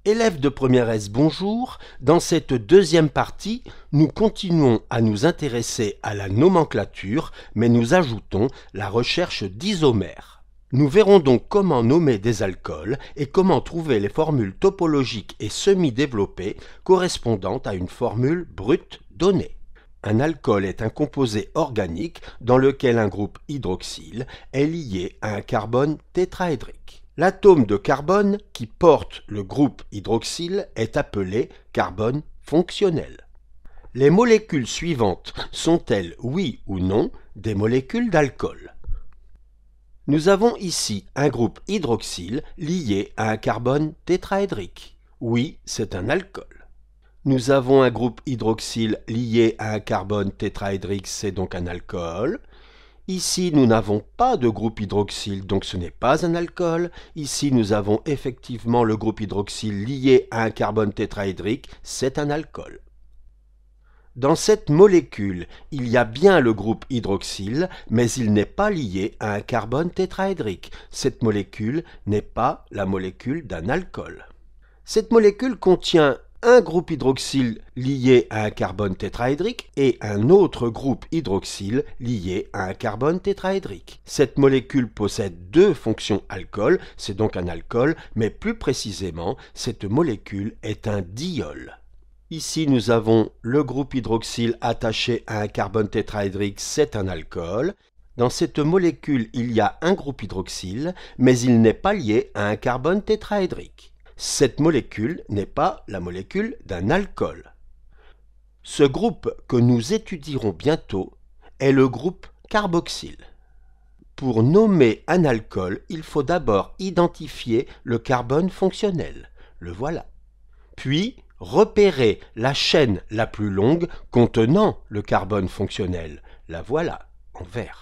Élèves de première S, bonjour. Dans cette deuxième partie, nous continuons à nous intéresser à la nomenclature, mais nous ajoutons la recherche d'isomères. Nous verrons donc comment nommer des alcools et comment trouver les formules topologiques et semi-développées correspondant à une formule brute donnée. Un alcool est un composé organique dans lequel un groupe hydroxyle est lié à un carbone tétraédrique. L'atome de carbone qui porte le groupe hydroxyle est appelé carbone fonctionnel. Les molécules suivantes sont-elles, oui ou non, des molécules d'alcool? Nous avons ici un groupe hydroxyle lié à un carbone tétraédrique. Oui, c'est un alcool. Nous avons un groupe hydroxyle lié à un carbone tétraédrique, c'est donc un alcool. Ici, nous n'avons pas de groupe hydroxyle, donc ce n'est pas un alcool. Ici, nous avons effectivement le groupe hydroxyle lié à un carbone tétraédrique, c'est un alcool. Dans cette molécule, il y a bien le groupe hydroxyle, mais il n'est pas lié à un carbone tétraédrique. Cette molécule n'est pas la molécule d'un alcool. Cette molécule contient un groupe hydroxyle lié à un carbone tétraédrique et un autre groupe hydroxyle lié à un carbone tétraédrique. Cette molécule possède deux fonctions alcool, c'est donc un alcool, mais plus précisément, cette molécule est un diol. Ici, nous avons le groupe hydroxyle attaché à un carbone tétraédrique, c'est un alcool. Dans cette molécule, il y a un groupe hydroxyle, mais il n'est pas lié à un carbone tétraédrique. Cette molécule n'est pas la molécule d'un alcool. Ce groupe que nous étudierons bientôt est le groupe carboxyle. Pour nommer un alcool, il faut d'abord identifier le carbone fonctionnel. Le voilà. Puis, repérer la chaîne la plus longue contenant le carbone fonctionnel. La voilà, en vert.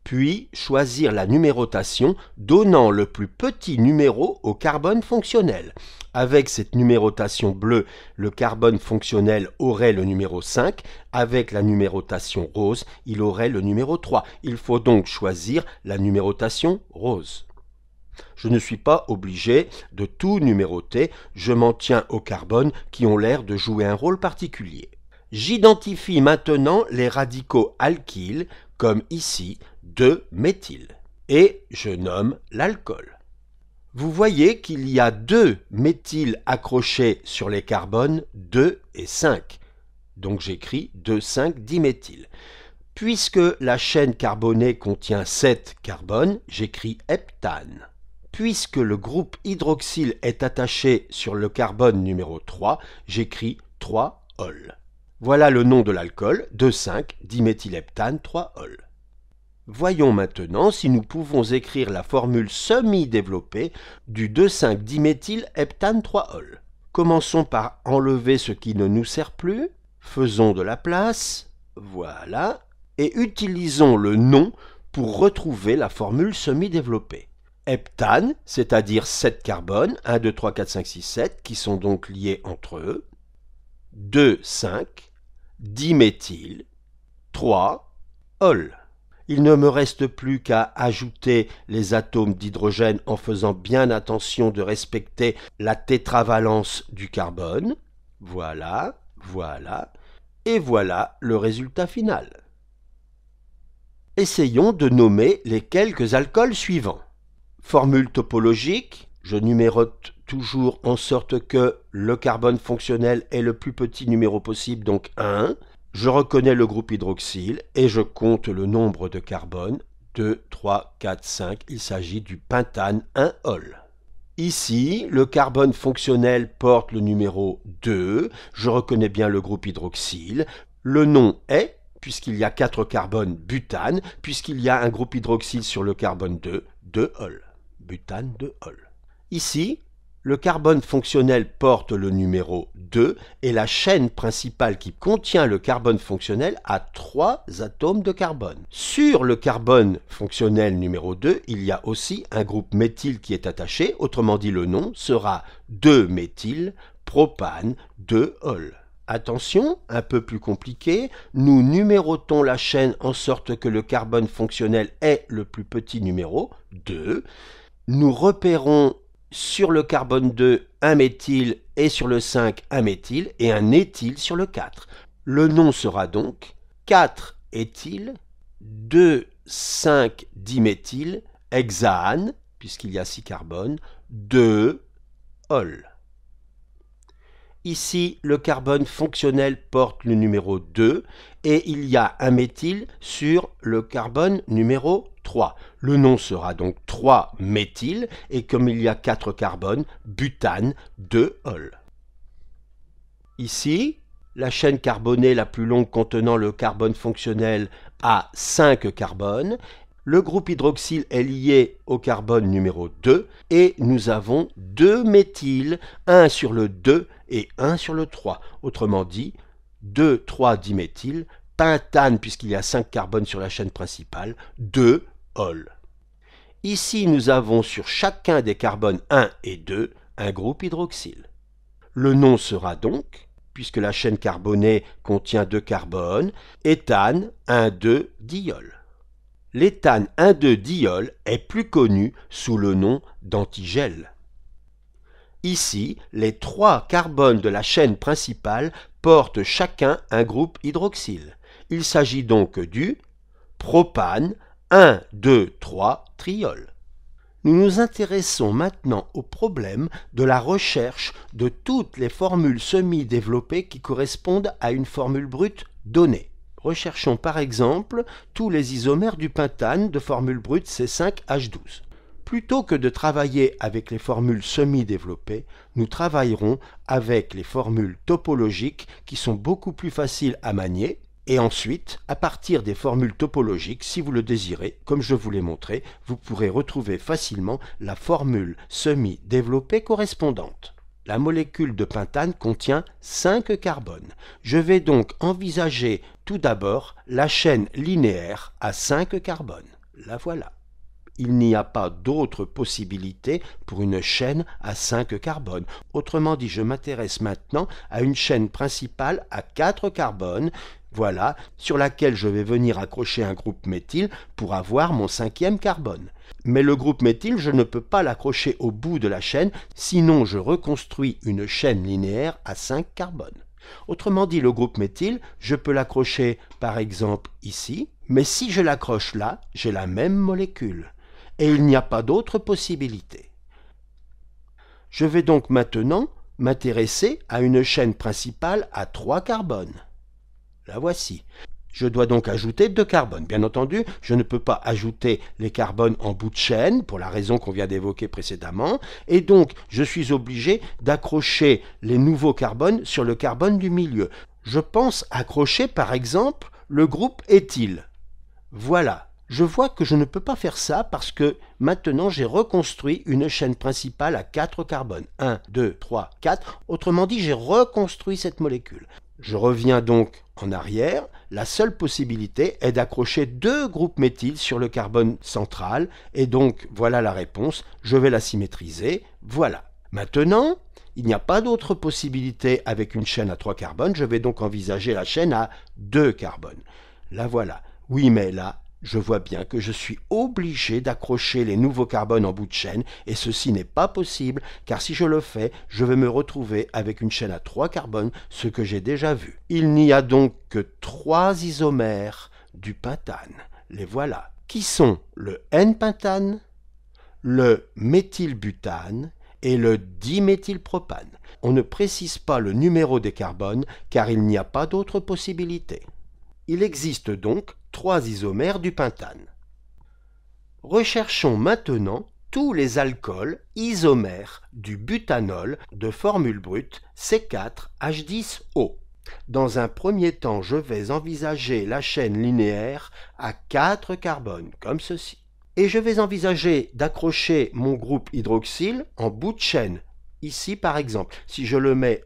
Puis choisir la numérotation donnant le plus petit numéro au carbone fonctionnel. Avec cette numérotation bleue, le carbone fonctionnel aurait le numéro 5. Avec la numérotation rose, il aurait le numéro 3. Il faut donc choisir la numérotation rose. Je ne suis pas obligé de tout numéroter, je m'en tiens aux carbones qui ont l'air de jouer un rôle particulier. J'identifie maintenant les radicaux alkyles, comme ici, 2-méthyle, et je nomme l'alcool. Vous voyez qu'il y a 2 méthyles accrochés sur les carbones 2 et 5. Donc j'écris 2,5-diméthyle. Puisque la chaîne carbonée contient 7 carbones, j'écris heptane. Puisque le groupe hydroxyle est attaché sur le carbone numéro 3, j'écris 3-ol. Voilà le nom de l'alcool, 2,5-diméthylheptane 3-ol. Voyons maintenant si nous pouvons écrire la formule semi-développée du 2,5-diméthylheptane 3-ol. Commençons par enlever ce qui ne nous sert plus. Faisons de la place. Voilà. Et utilisons le nom pour retrouver la formule semi-développée. Heptane, c'est-à-dire 7 carbones, 1, 2, 3, 4, 5, 6, 7, qui sont donc liés entre eux. 2, 5, diméthyle, 3, ol. Il ne me reste plus qu'à ajouter les atomes d'hydrogène en faisant bien attention de respecter la tétravalence du carbone. Voilà, voilà, et voilà le résultat final. Essayons de nommer les quelques alcools suivants. Formule topologique, je numérote toujours en sorte que le carbone fonctionnel est le plus petit numéro possible, donc 1. Je reconnais le groupe hydroxyle et je compte le nombre de carbones, 2, 3, 4, 5, il s'agit du pentane 1-ol. Ici, le carbone fonctionnel porte le numéro 2, je reconnais bien le groupe hydroxyle, le nom est, puisqu'il y a 4 carbones, butane, puisqu'il y a un groupe hydroxyle sur le carbone 2, 2-ol, butane 2-ol. Ici, le carbone fonctionnel porte le numéro 2 et la chaîne principale qui contient le carbone fonctionnel a 3 atomes de carbone. Sur le carbone fonctionnel numéro 2, il y a aussi un groupe méthyle qui est attaché, autrement dit le nom sera 2-méthyle propane 2-ol. Attention, un peu plus compliqué, nous numérotons la chaîne en sorte que le carbone fonctionnel est le plus petit numéro, 2. Nous repérons sur le carbone 2, un méthyle, et sur le 5, un méthyle, et un éthyle sur le 4. Le nom sera donc 4-éthyle, 2,5-diméthyle, hexane, puisqu'il y a 6 carbones, 2-ol. Ici, le carbone fonctionnel porte le numéro 2 et il y a un méthyle sur le carbone numéro 3. Le nom sera donc 3-méthyle et comme il y a 4 carbones, butane 2-ol. Ici, la chaîne carbonée la plus longue contenant le carbone fonctionnel a 5 carbones. Le groupe hydroxyle est lié au carbone numéro 2 et nous avons 2 méthyles, un sur le 2 et un sur le 3. Autrement dit, 2,3-diméthyle, pentane puisqu'il y a 5 carbones sur la chaîne principale, 2-ol. Ici, nous avons sur chacun des carbones 1 et 2 un groupe hydroxyle. Le nom sera donc, puisque la chaîne carbonée contient 2 carbones, éthane 1,2-diol. L'éthane 1,2-diol est plus connu sous le nom d'antigel. Ici, les 3 carbones de la chaîne principale portent chacun un groupe hydroxyle. Il s'agit donc du propane 1,2,3-triol. Nous nous intéressons maintenant au problème de la recherche de toutes les formules semi-développées qui correspondent à une formule brute donnée. Recherchons par exemple tous les isomères du pentane de formule brute C5H12. Plutôt que de travailler avec les formules semi-développées, nous travaillerons avec les formules topologiques qui sont beaucoup plus faciles à manier. Et ensuite, à partir des formules topologiques, si vous le désirez, comme je vous l'ai montré, vous pourrez retrouver facilement la formule semi-développée correspondante. La molécule de pentane contient 5 carbones. Je vais donc envisager tout d'abord la chaîne linéaire à 5 carbones. La voilà. Il n'y a pas d'autre possibilité pour une chaîne à 5 carbones. Autrement dit, je m'intéresse maintenant à une chaîne principale à 4 carbones, voilà, sur laquelle je vais venir accrocher un groupe méthyle pour avoir mon 5e carbone. Mais le groupe méthyle, je ne peux pas l'accrocher au bout de la chaîne, sinon je reconstruis une chaîne linéaire à 5 carbones. Autrement dit, le groupe méthyle, je peux l'accrocher par exemple ici, mais si je l'accroche là, j'ai la même molécule. Et il n'y a pas d'autre possibilité. Je vais donc maintenant m'intéresser à une chaîne principale à 3 carbones. La voici. Je dois donc ajouter 2 carbones. Bien entendu, je ne peux pas ajouter les carbones en bout de chaîne, pour la raison qu'on vient d'évoquer précédemment, et donc je suis obligé d'accrocher les nouveaux carbones sur le carbone du milieu. Je pense accrocher par exemple le groupe éthyle. Voilà. Je vois que je ne peux pas faire ça parce que maintenant j'ai reconstruit une chaîne principale à 4 carbones. 1, 2, 3, 4. Autrement dit, j'ai reconstruit cette molécule. Je reviens donc en arrière. La seule possibilité est d'accrocher 2 groupes méthyles sur le carbone central. Et donc, voilà la réponse. Je vais la symétriser. Voilà. Maintenant, il n'y a pas d'autre possibilité avec une chaîne à 3 carbones. Je vais donc envisager la chaîne à 2 carbones. La voilà. Oui, mais là, je vois bien que je suis obligé d'accrocher les nouveaux carbones en bout de chaîne et ceci n'est pas possible car si je le fais, je vais me retrouver avec une chaîne à 3 carbones, ce que j'ai déjà vu. Il n'y a donc que 3 isomères du pentane. Les voilà. Qui sont le N-pentane, le méthylbutane et le diméthylpropane. On ne précise pas le numéro des carbones car il n'y a pas d'autre possibilité. Il existe donc 3 isomères du pentane. Recherchons maintenant tous les alcools isomères du butanol de formule brute C4H10O. Dans un premier temps, je vais envisager la chaîne linéaire à 4 carbones, comme ceci. Et je vais envisager d'accrocher mon groupe hydroxyle en bout de chaîne. Ici, par exemple, si je le mets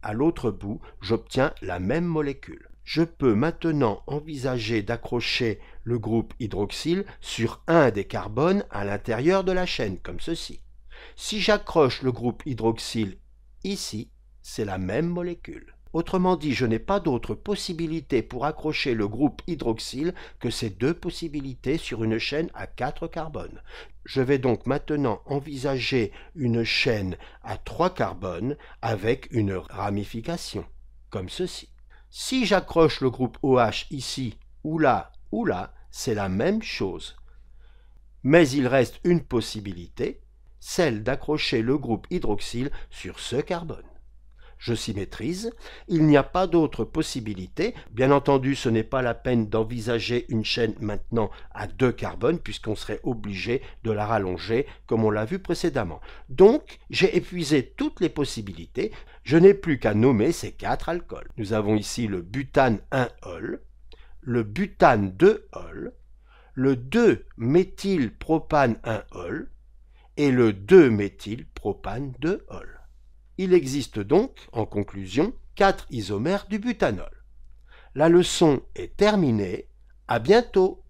à l'autre bout, j'obtiens la même molécule. Je peux maintenant envisager d'accrocher le groupe hydroxyle sur un des carbones à l'intérieur de la chaîne, comme ceci. Si j'accroche le groupe hydroxyle ici, c'est la même molécule. Autrement dit, je n'ai pas d'autre possibilité pour accrocher le groupe hydroxyle que ces deux possibilités sur une chaîne à 4 carbones. Je vais donc maintenant envisager une chaîne à 3 carbones avec une ramification, comme ceci. Si j'accroche le groupe OH ici, ou là, c'est la même chose. Mais il reste une possibilité, celle d'accrocher le groupe hydroxyle sur ce carbone. Je symétrise, il n'y a pas d'autre possibilité. Bien entendu, ce n'est pas la peine d'envisager une chaîne maintenant à 2 carbones puisqu'on serait obligé de la rallonger comme on l'a vu précédemment. Donc, j'ai épuisé toutes les possibilités. Je n'ai plus qu'à nommer ces 4 alcools. Nous avons ici le butane 1-ol, le butane 2-ol, le 2-méthylpropane 1-ol et le 2-méthylpropane 2-ol. Il existe donc, en conclusion, 4 isomères du butanol. La leçon est terminée. À bientôt!